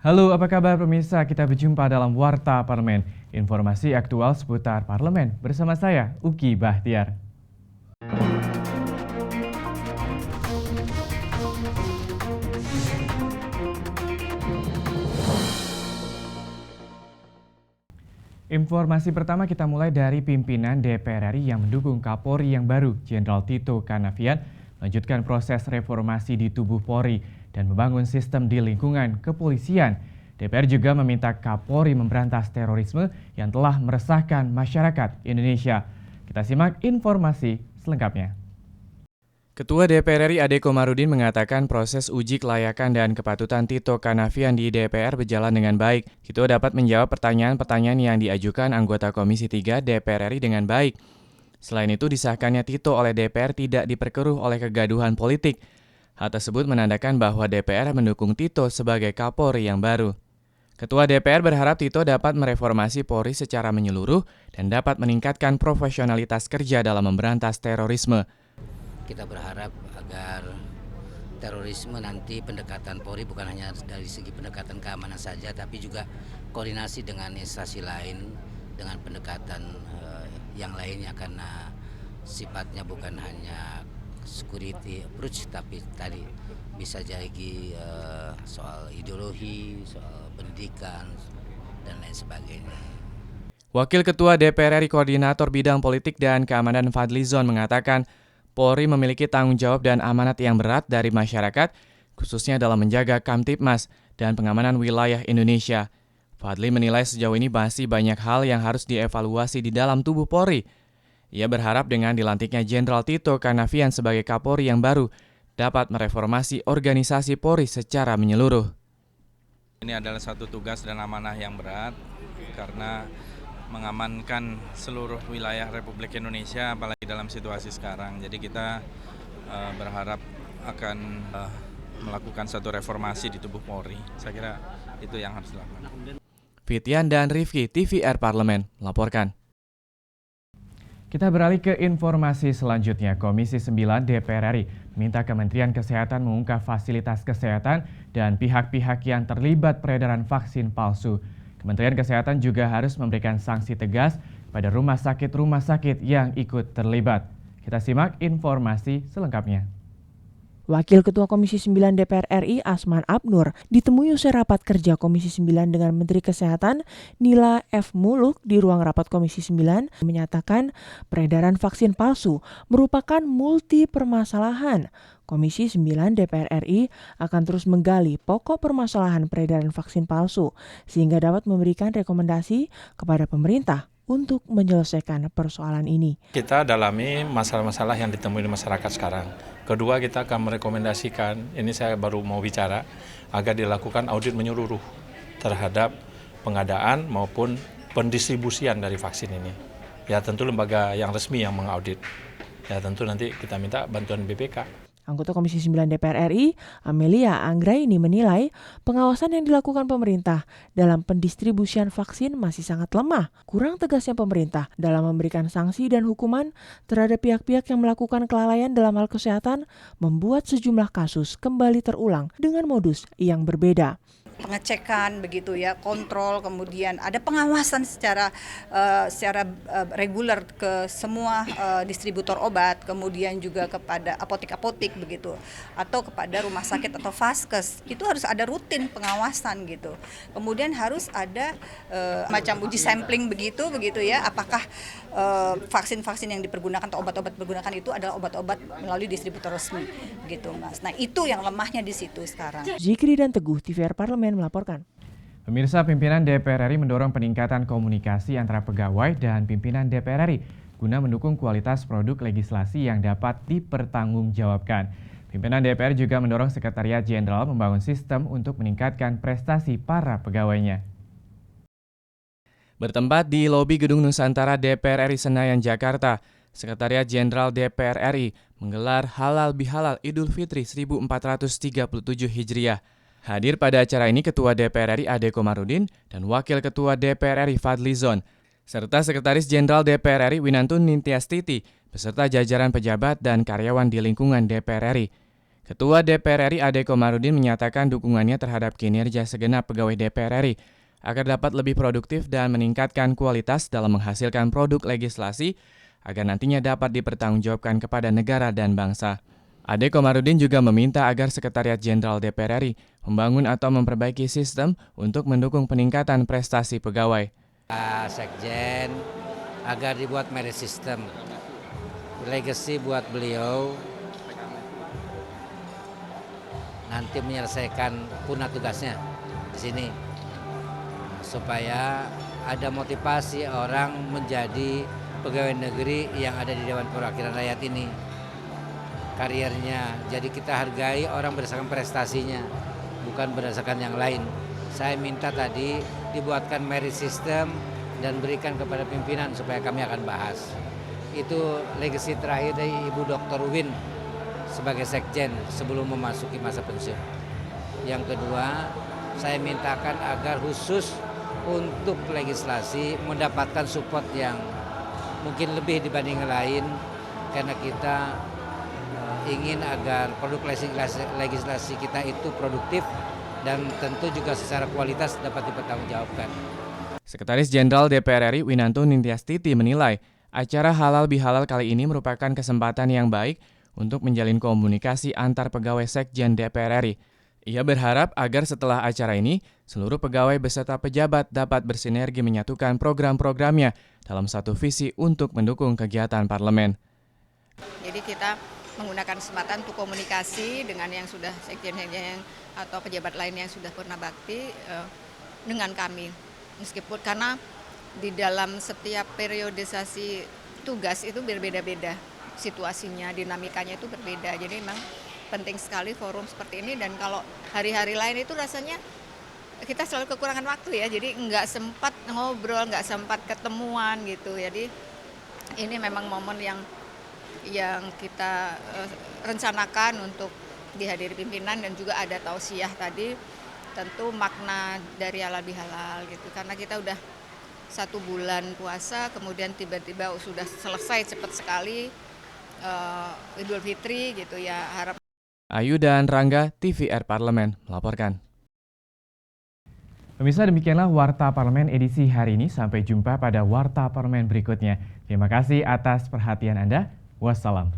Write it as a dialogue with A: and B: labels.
A: Halo, apa kabar pemirsa? Kita berjumpa dalam Warta Parlemen. Informasi aktual seputar parlemen bersama saya, Uki Bahtiar. Informasi pertama kita mulai dari pimpinan DPR RI yang mendukung Kapolri yang baru, Jenderal Tito Karnavian, melanjutkan proses reformasi di tubuh Polri dan membangun sistem di lingkungan kepolisian. DPR juga meminta Kapolri memberantas terorisme yang telah meresahkan masyarakat Indonesia. Kita simak informasi selengkapnya. Ketua DPR RI Ade Komarudin mengatakan proses uji kelayakan dan kepatutan Tito Karnavian di DPR berjalan dengan baik. Tito dapat menjawab pertanyaan-pertanyaan yang diajukan anggota Komisi 3 DPR RI dengan baik. Selain itu, disahkannya Tito oleh DPR tidak diperkeruh oleh kegaduhan politik. Hal tersebut menandakan bahwa DPR mendukung Tito sebagai Kapolri yang baru. Ketua DPR berharap Tito dapat mereformasi Polri secara menyeluruh dan dapat meningkatkan profesionalitas kerja dalam memberantas terorisme.
B: Kita berharap agar terorisme nanti pendekatan Polri bukan hanya dari segi pendekatan keamanan saja, tapi juga koordinasi dengan instansi lain dengan pendekatan yang lainnya, karena sifatnya bukan hanya security approach, tapi tadi bisa jadi soal ideologi, soal pendidikan, dan lain sebagainya.
A: Wakil Ketua DPR RI Koordinator Bidang Politik dan Keamanan Fadlizon mengatakan, Polri memiliki tanggung jawab dan amanat yang berat dari masyarakat, khususnya dalam menjaga Kamtibmas dan pengamanan wilayah Indonesia. Fadli menilai sejauh ini masih banyak hal yang harus dievaluasi di dalam tubuh Polri. Ia berharap dengan dilantiknya Jenderal Tito Karnavian sebagai Kapolri yang baru, dapat mereformasi organisasi Polri secara menyeluruh.
C: Ini adalah satu tugas dan amanah yang berat karena mengamankan seluruh wilayah Republik Indonesia, apalagi dalam situasi sekarang. Jadi kita berharap akan melakukan satu reformasi di tubuh Polri. Saya kira itu yang harus dilakukan.
A: Fitian dan Rifki, TVR Parlemen, melaporkan. Kita beralih ke informasi selanjutnya. Komisi 9 DPR RI minta Kementerian Kesehatan mengungkap fasilitas kesehatan dan pihak-pihak yang terlibat peredaran vaksin palsu. Kementerian Kesehatan juga harus memberikan sanksi tegas pada rumah sakit yang ikut terlibat. Kita simak informasi selengkapnya.
D: Wakil Ketua Komisi 9 DPR RI Asman Abnur ditemui usai rapat kerja Komisi 9 dengan Menteri Kesehatan Nila F. Muluk di ruang rapat Komisi 9 menyatakan peredaran vaksin palsu merupakan multi permasalahan. Komisi 9 DPR RI akan terus menggali pokok permasalahan peredaran vaksin palsu sehingga dapat memberikan rekomendasi kepada pemerintah untuk menyelesaikan persoalan ini.
E: Kita dalami masalah-masalah yang ditemui di masyarakat sekarang. Kedua, kita akan merekomendasikan, ini saya baru mau bicara, agar dilakukan audit menyeluruh terhadap pengadaan maupun pendistribusian dari vaksin ini. Ya tentu lembaga yang resmi yang mengaudit. Ya tentu nanti kita minta bantuan BPK.
D: Anggota Komisi 9 DPR RI, Amelia Anggraini menilai pengawasan yang dilakukan pemerintah dalam pendistribusian vaksin masih sangat lemah. Kurang tegasnya pemerintah dalam memberikan sanksi dan hukuman terhadap pihak-pihak yang melakukan kelalaian dalam hal kesehatan membuat sejumlah kasus kembali terulang dengan modus yang berbeda.
F: Pengecekan begitu ya, kontrol, kemudian ada pengawasan secara reguler ke semua distributor obat, kemudian juga kepada apotek-apotek begitu, atau kepada rumah sakit atau vaskes. Itu harus ada rutin pengawasan gitu. Kemudian harus ada macam uji sampling begitu ya, apakah vaksin-vaksin yang dipergunakan atau obat-obat digunakan itu adalah obat-obat melalui distributor resmi gitu, Mas. Nah, itu yang lemahnya di situ sekarang.
D: Zikri dan Teguh, TVR Parlemen melaporkan.
A: Pemirsa, pimpinan DPR RI mendorong peningkatan komunikasi antara pegawai dan pimpinan DPR RI guna mendukung kualitas produk legislasi yang dapat dipertanggungjawabkan. Pimpinan DPR juga mendorong Sekretariat Jenderal membangun sistem untuk meningkatkan prestasi para pegawainya. Bertempat di lobi Gedung Nusantara DPR RI Senayan, Jakarta, Sekretariat Jenderal DPR RI menggelar Halal Bihalal Idul Fitri 1437 Hijriah. Hadir pada acara ini Ketua DPR RI Ade Komarudin dan Wakil Ketua DPR RI Fadlizon, serta Sekretaris Jenderal DPR RI Winantun Nintiastiti, beserta jajaran pejabat dan karyawan di lingkungan DPR RI. Ketua DPR RI Ade Komarudin menyatakan dukungannya terhadap kinerja segenap pegawai DPR RI agar dapat lebih produktif dan meningkatkan kualitas dalam menghasilkan produk legislasi agar nantinya dapat dipertanggungjawabkan kepada negara dan bangsa. Ade Komarudin juga meminta agar Sekretariat Jenderal DPR RI membangun atau memperbaiki sistem untuk mendukung peningkatan prestasi pegawai.
B: Sekjen agar dibuat merit system, legacy buat beliau nanti menyelesaikan punah tugasnya di sini supaya ada motivasi orang menjadi pegawai negeri yang ada di Dewan Perwakilan Rakyat ini. Kariernya, jadi kita hargai orang berdasarkan prestasinya, bukan berdasarkan yang lain. Saya minta tadi dibuatkan merit system dan berikan kepada pimpinan supaya kami akan bahas. Itu legacy terakhir dari Ibu Dr. Win sebagai sekjen sebelum memasuki masa pensiun. Yang kedua, saya mintakan agar khusus untuk legislasi mendapatkan support yang mungkin lebih dibanding yang lain, karena kita ingin agar produk legislasi kita itu produktif dan tentu juga secara kualitas dapat dipertanggungjawabkan.
A: Sekretaris Jenderal DPR RI Winanto Nintiastiti menilai acara Halal Bihalal kali ini merupakan kesempatan yang baik untuk menjalin komunikasi antar pegawai Sekjen DPR RI. Ia berharap agar setelah acara ini, seluruh pegawai beserta pejabat dapat bersinergi menyatukan program-programnya dalam satu visi untuk mendukung kegiatan parlemen.
F: Jadi kita menggunakan kesempatan untuk komunikasi dengan yang sudah sekjen-sekjen atau pejabat lain yang sudah pernah bakti dengan kami. Meskipun karena di dalam setiap periodisasi tugas itu berbeda-beda situasinya, dinamikanya itu berbeda. Jadi memang penting sekali forum seperti ini, dan kalau hari-hari lain itu rasanya kita selalu kekurangan waktu ya, jadi nggak sempat ngobrol, nggak sempat ketemuan gitu. Jadi ini memang momen yang kita rencanakan untuk dihadiri pimpinan, dan juga ada tausiah tadi, tentu makna dari halal bihalal gitu, karena kita udah 1 bulan puasa, kemudian tiba-tiba sudah selesai cepat sekali Idul Fitri gitu ya. Harap
A: Ayu dan Rangga, TVR Parlemen melaporkan. Pemirsa, demikianlah Warta Parlemen edisi hari ini. Sampai jumpa pada Warta Parlemen berikutnya. Terima kasih atas perhatian Anda. Wassalam.